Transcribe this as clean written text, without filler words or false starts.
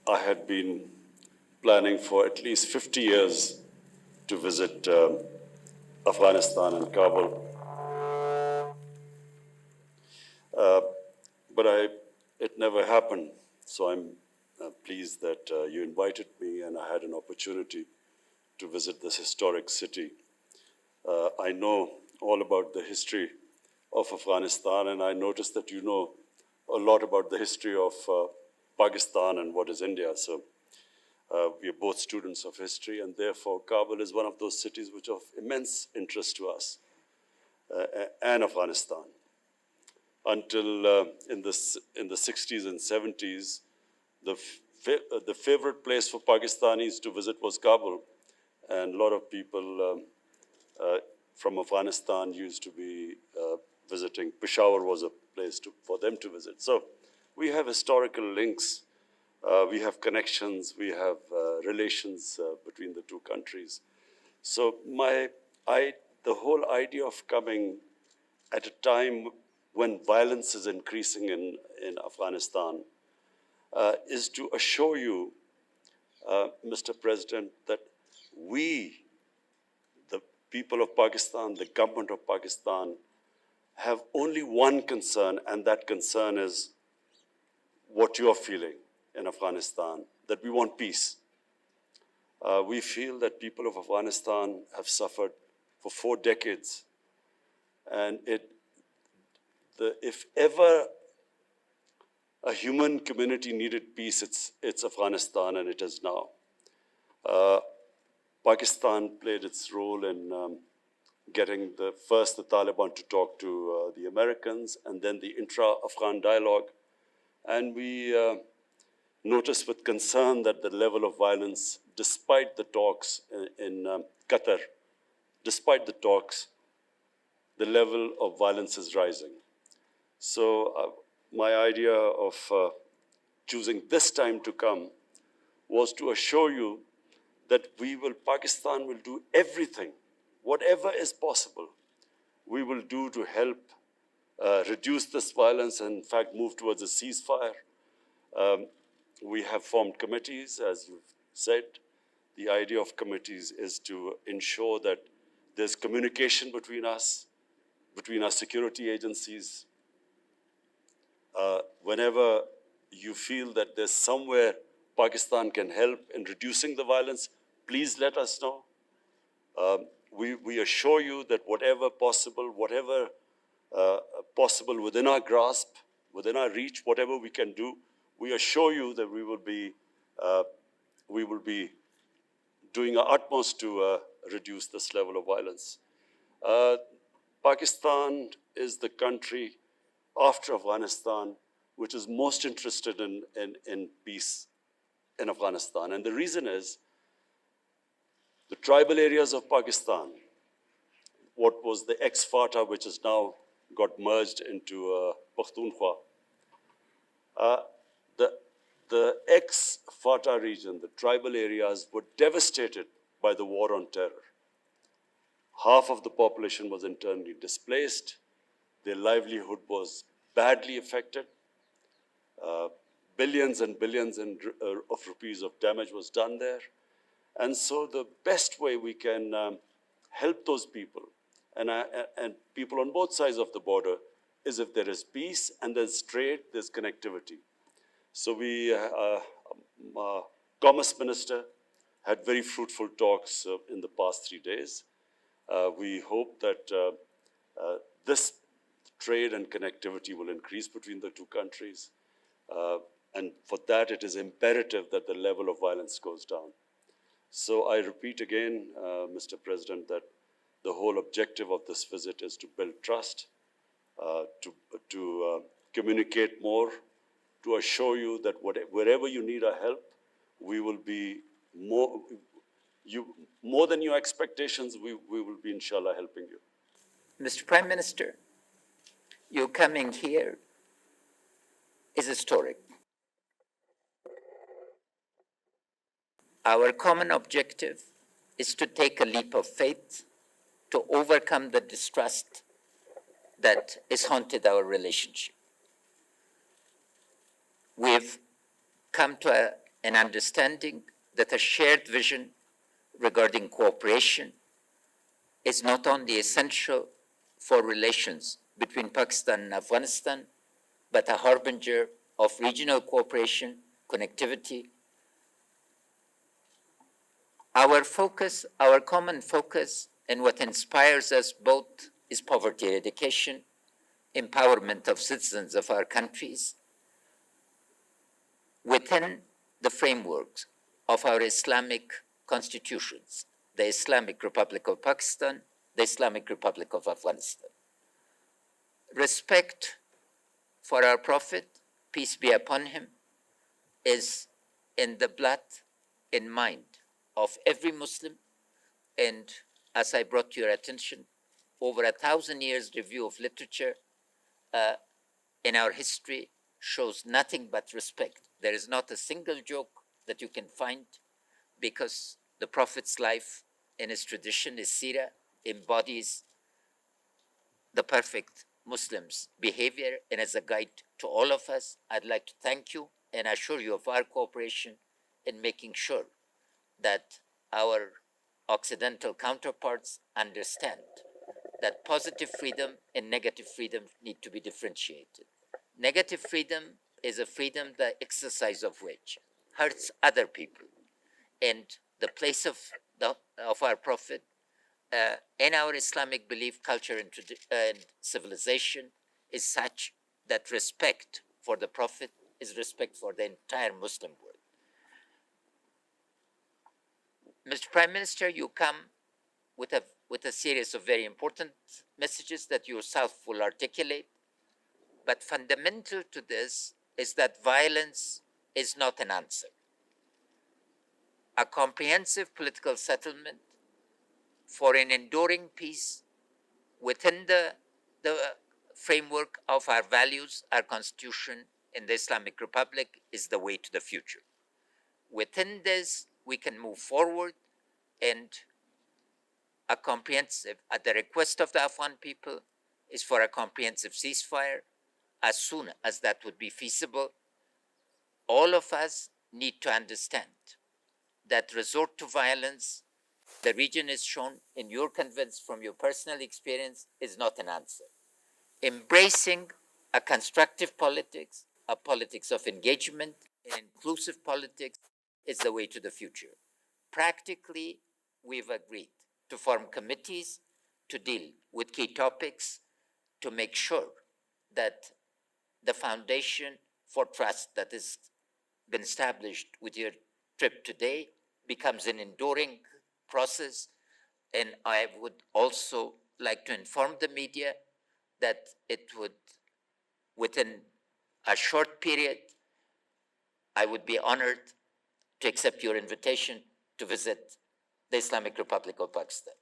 I had been planning for at least 50 years to visit Afghanistan and Kabul. But it never happened. So I'm pleased that you invited me and I had an opportunity to visit this historic city. I know all about the history of Afghanistan, and I noticed that you know a lot about the history of Pakistan and what is India. So we are both students of history, and therefore Kabul is one of those cities which are of immense interest to us and Afghanistan. Until in the 60s and 70s, the favorite place for Pakistanis to visit was Kabul, and a lot of people from Afghanistan used to be visiting. Peshawar was a place for them to visit. So we have historical links, we have connections, we have relations between the two countries. So the whole idea of coming at a time when violence is increasing in Afghanistan is to assure you, Mr. President, that we, the people of Pakistan, the government of Pakistan, have only one concern, and that concern is what you are feeling in Afghanistan, that we want peace. We feel that people of Afghanistan have suffered for 4 decades, and if ever a human community needed peace, it's Afghanistan, and it is now. Pakistan played its role in getting the Taliban to talk to the Americans, and then the intra-Afghan dialogue. And we noticed with concern that the level of violence, despite the talks in Qatar, despite the talks, the level of violence is rising. So my idea of choosing this time to come was to assure you that Pakistan will do everything, whatever is possible, we will do to help reduce this violence and, in fact, move towards a ceasefire. We have formed committees, as you've said. The idea of committees is to ensure that there's communication between us, between our security agencies. Whenever you feel that there's somewhere Pakistan can help in reducing the violence, please let us know. We assure you that whatever possible within our grasp, within our reach, whatever we can do, we assure you that we will be doing our utmost to reduce this level of violence. Pakistan is the country after Afghanistan which is most interested in peace in Afghanistan. And the reason is the tribal areas of Pakistan, what was the ex-FATA, which has now got merged into Pakhtunkhwa. The ex-FATA region, the tribal areas, were devastated by the war on terror. Half of the population was internally displaced. Their livelihood was badly affected. Billions and billions of rupees of damage was done there. And so the best way we can help those people, and people on both sides of the border, is if there is peace and there's trade, there's connectivity. So Commerce Minister had very fruitful talks in the past 3 days. We hope that this trade and connectivity will increase between the two countries. And for that, it is imperative that the level of violence goes down. So I repeat again, Mr. President, that the whole objective of this visit is to build trust, to communicate more, to assure you that wherever you need our help, we will be more than your expectations, we will be, inshallah, helping you. Mr. Prime Minister, your coming here is historic. Our common objective is to take a leap of faith to overcome the distrust that has haunted our relationship. We've come to an understanding that a shared vision regarding cooperation is not only essential for relations between Pakistan and Afghanistan, but a harbinger of regional cooperation, connectivity. Our focus, our common focus, and what inspires us both is poverty eradication, empowerment of citizens of our countries within the frameworks of our Islamic constitutions, the Islamic Republic of Pakistan, the Islamic Republic of Afghanistan. Respect for our Prophet, peace be upon him, is in the blood, in mind of every Muslim. And as I brought to your attention, over 1,000 years review of literature in our history shows nothing but respect. There is not a single joke that you can find, because the Prophet's life and his tradition, his seerah, embodies the perfect Muslim's behavior. And as a guide to all of us, I'd like to thank you and assure you of our cooperation in making sure that our Occidental counterparts understand that positive freedom and negative freedom need to be differentiated. Negative freedom is a freedom, the exercise of which hurts other people. And the place of our Prophet in our Islamic belief, culture, and civilization is such that respect for the Prophet is respect for the entire Muslim world. Mr. Prime Minister, you come with a series of very important messages that you yourself will articulate. But fundamental to this is that violence is not an answer. A comprehensive political settlement for an enduring peace within the framework of our values, our constitution in the Islamic Republic is the way to the future. Within this, we can move forward, and a comprehensive, at the request of the Afghan people, is for a comprehensive ceasefire as soon as that would be feasible. All of us need to understand that resort to violence, the region is shown, and you're convinced from your personal experience, is not an answer. Embracing a constructive politics, a politics of engagement, an inclusive politics is the way to the future. Practically, we've agreed to form committees to deal with key topics to make sure that the foundation for trust that has been established with your trip today becomes an enduring process. And I would also like to inform the media that it would, within a short period, I would be honored to accept your invitation to visit the Islamic Republic of Pakistan.